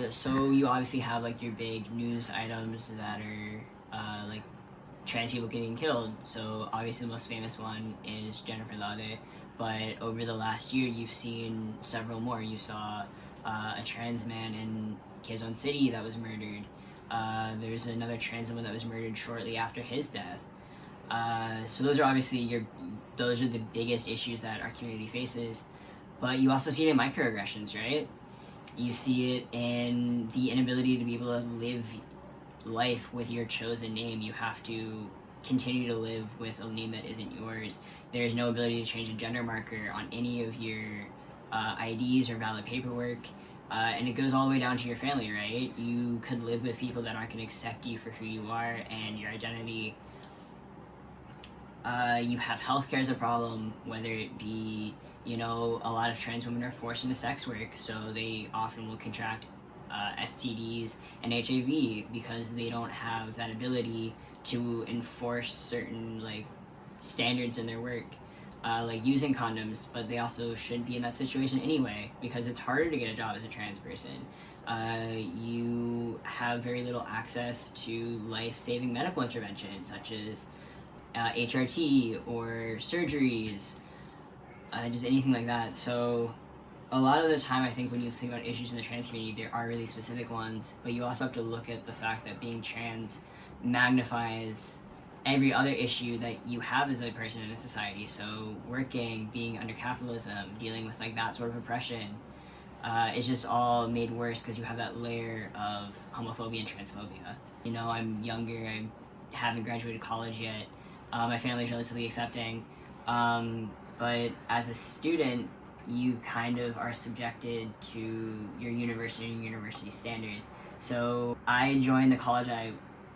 So you obviously have like your big news items that are like trans people getting killed. So obviously the most famous one is Jennifer Lade, but over the last year you've seen several more. You saw a trans man in Quezon City that was murdered. There's another trans woman that was murdered shortly after his death. So those are obviously those are the biggest issues that our community faces. But you also see it in microaggressions, right? You see it in the inability to be able to live life with your chosen name. You have to continue to live with a name that isn't yours. There is no ability to change a gender marker on any of your IDs or valid paperwork. And it goes all the way down to your family, right? You could live with people that aren't going to accept you for who you are and your identity. You have healthcare as a problem, whether it be, a lot of trans women are forced into sex work, so they often will contract STDs and HIV because they don't have that ability to enforce certain standards in their work, like using condoms. But they also shouldn't be in that situation anyway because it's harder to get a job as a trans person. You have very little access to life-saving medical interventions such as HRT or surgeries, just anything like that. So a lot of the time, I think when you think about issues in the trans community, there are really specific ones, but you also have to look at the fact that being trans magnifies every other issue that you have as a person in a society. So working, being under capitalism, dealing with that sort of oppression, it's just all made worse because you have that layer of homophobia and transphobia. I'm younger, I haven't graduated college yet. My family's relatively accepting, but as a student, you kind of are subjected to your university and university standards. So I joined the college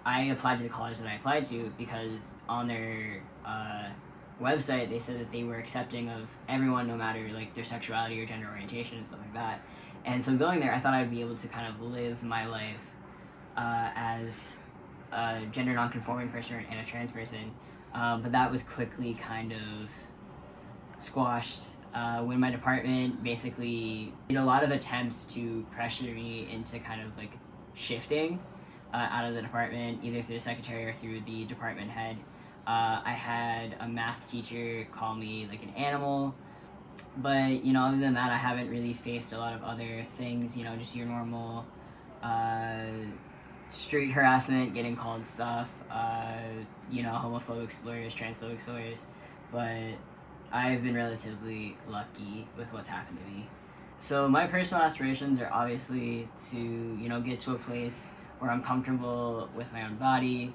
I applied to the college that I applied to because on their website they said that they were accepting of everyone no matter their sexuality or gender orientation and stuff like that. And so going there, I thought I'd be able to kind of live my life as a gender non-conforming person and a trans person, but that was quickly kind of squashed when my department basically did a lot of attempts to pressure me into kind of shifting out of the department, either through the secretary or through the department head. I had a math teacher call me an animal, but other than that, I haven't really faced a lot of other things. Just your normal street harassment, getting called stuff, homophobic slurs, transphobic slurs, but I've been relatively lucky with what's happened to me. So my personal aspirations are obviously to, get to a place where I'm comfortable with my own body,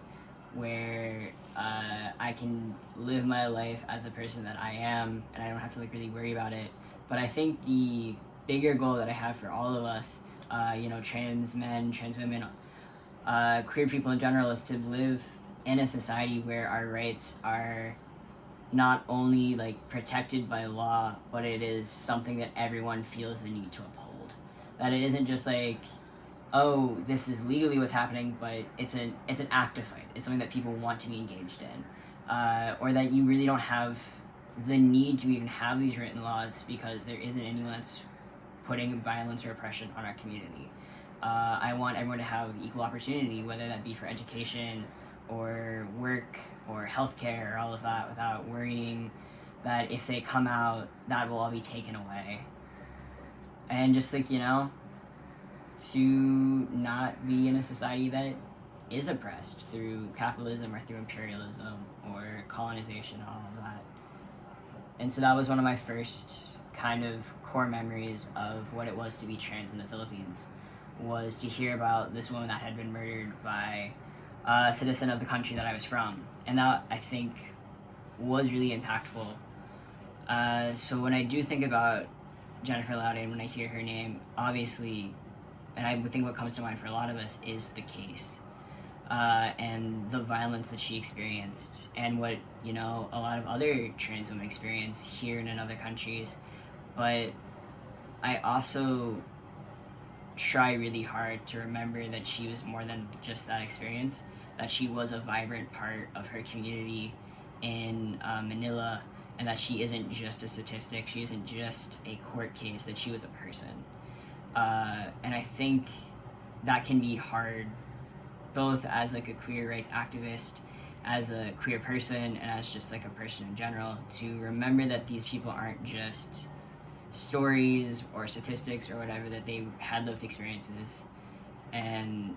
where I can live my life as the person that I am, and I don't have to really worry about it. But I think the bigger goal that I have for all of us, trans men, trans women, queer people in general, is to live in a society where our rights are not only protected by law, but it is something that everyone feels the need to uphold. That it isn't just oh, this is legally what's happening, but it's an active fight. It's something that people want to be engaged in, or that you really don't have the need to even have these written laws because there isn't anyone that's putting violence or oppression on our community. I want everyone to have equal opportunity, whether that be for education or work or healthcare or all of that, without worrying that if they come out, that will all be taken away. And just to not be in a society that is oppressed through capitalism or through imperialism or colonization and all of that. And so that was one of my first kind of core memories of what it was to be trans in the Philippines, was to hear about this woman that had been murdered by a citizen of the country that I was from. And that, I think, was really impactful. So when I do think about Jennifer Lade and when I hear her name, obviously, and I would think what comes to mind for a lot of us is the case. And the violence that she experienced, and what a lot of other trans women experience here and in other countries. But I also try really hard to remember that she was more than just that experience, that she was a vibrant part of her community in Manila, and that she isn't just a statistic, she isn't just a court case, that she was a person. And I think that can be hard, both as like a queer rights activist, as a queer person, and as just like a person in general, to remember that these people aren't just stories or statistics or whatever, that they had lived experiences. And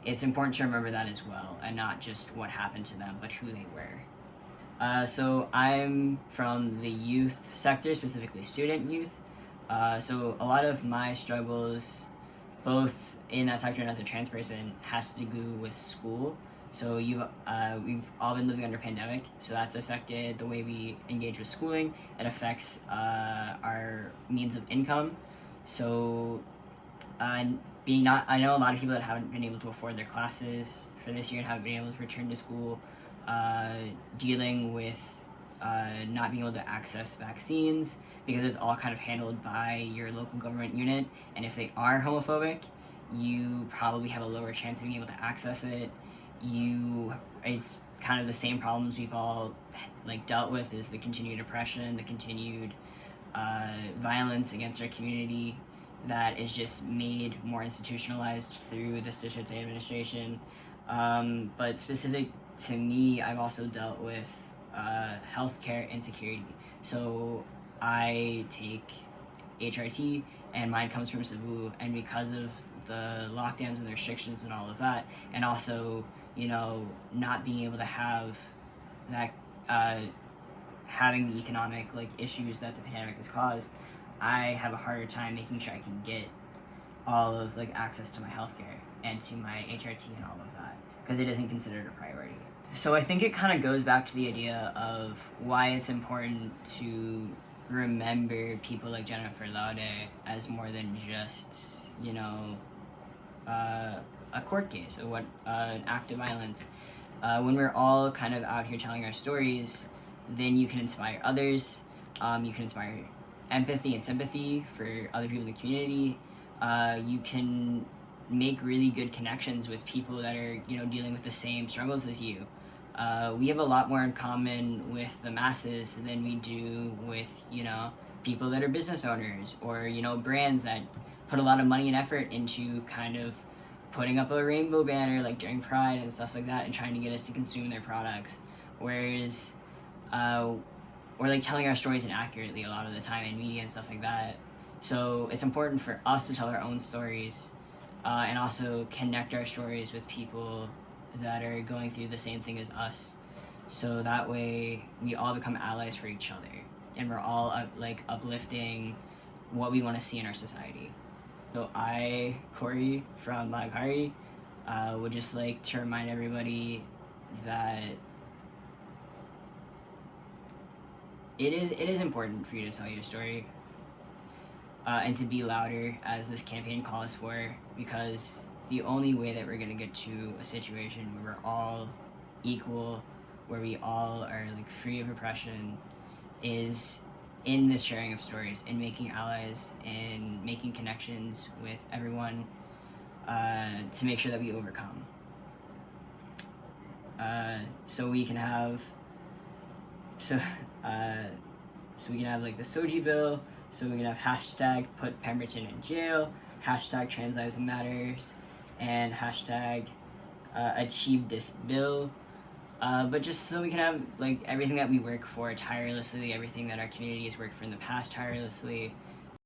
it's important to remember that as well, and not just what happened to them, but who they were. So I'm from the youth sector, specifically student youth. So a lot of my struggles, both in that sector and as a trans person, has to do with school. So we've all been living under pandemic, so that's affected the way we engage with schooling. It affects our means of income. So I know a lot of people that haven't been able to afford their classes for this year and haven't been able to return to school, dealing with not being able to access vaccines because it's all kind of handled by your local government unit, and if they are homophobic, you probably have a lower chance of being able to access it. It's kind of the same problems we've all like dealt with, is the continued oppression, the continued violence against our community that is just made more institutionalized through this district administration. But specific to me, I've also dealt with healthcare insecurity. So I take HRT, and mine comes from Cebu, and because of the lockdowns and the restrictions and all of that, and also, you know, not being able to have that, having the economic like issues that the pandemic has caused, I have a harder time making sure I can get all of like access to my healthcare and to my HRT and all of that, because it isn't considered a priority. So I think it kind of goes back to the idea of why it's important to remember people like Jennifer Laude as more than just, you know, a court case or an act of violence. When we're all kind of out here telling our stories, then you can inspire others. You can inspire empathy and sympathy for other people in the community. You can make really good connections with people that are, you know, dealing with the same struggles as you. We have a lot more in common with the masses than we do with, you know, people that are business owners or, you know, brands that put a lot of money and effort into kind of putting up a rainbow banner like during Pride and stuff like that and trying to get us to consume their products. Whereas we're like telling our stories inaccurately a lot of the time in media and stuff like that. So it's important for us to tell our own stories, and also connect our stories with people that are going through the same thing as us. So that way we all become allies for each other, and we're all like uplifting what we want to see in our society. So I, Cory from Cory, would just like to remind everybody that it is important for you to tell your story, and to be louder, as this campaign calls for, because the only way that we're going to get to a situation where we're all equal, where we all are like free of oppression, is in this sharing of stories and making allies and making connections with everyone, to make sure that we overcome. So we can have like the Soji bill, so we can have hashtag put Pemberton in jail, hashtag trans lives matters, and hashtag achieve this bill. But just so we can have like everything that we work for tirelessly, everything that our community has worked for in the past tirelessly,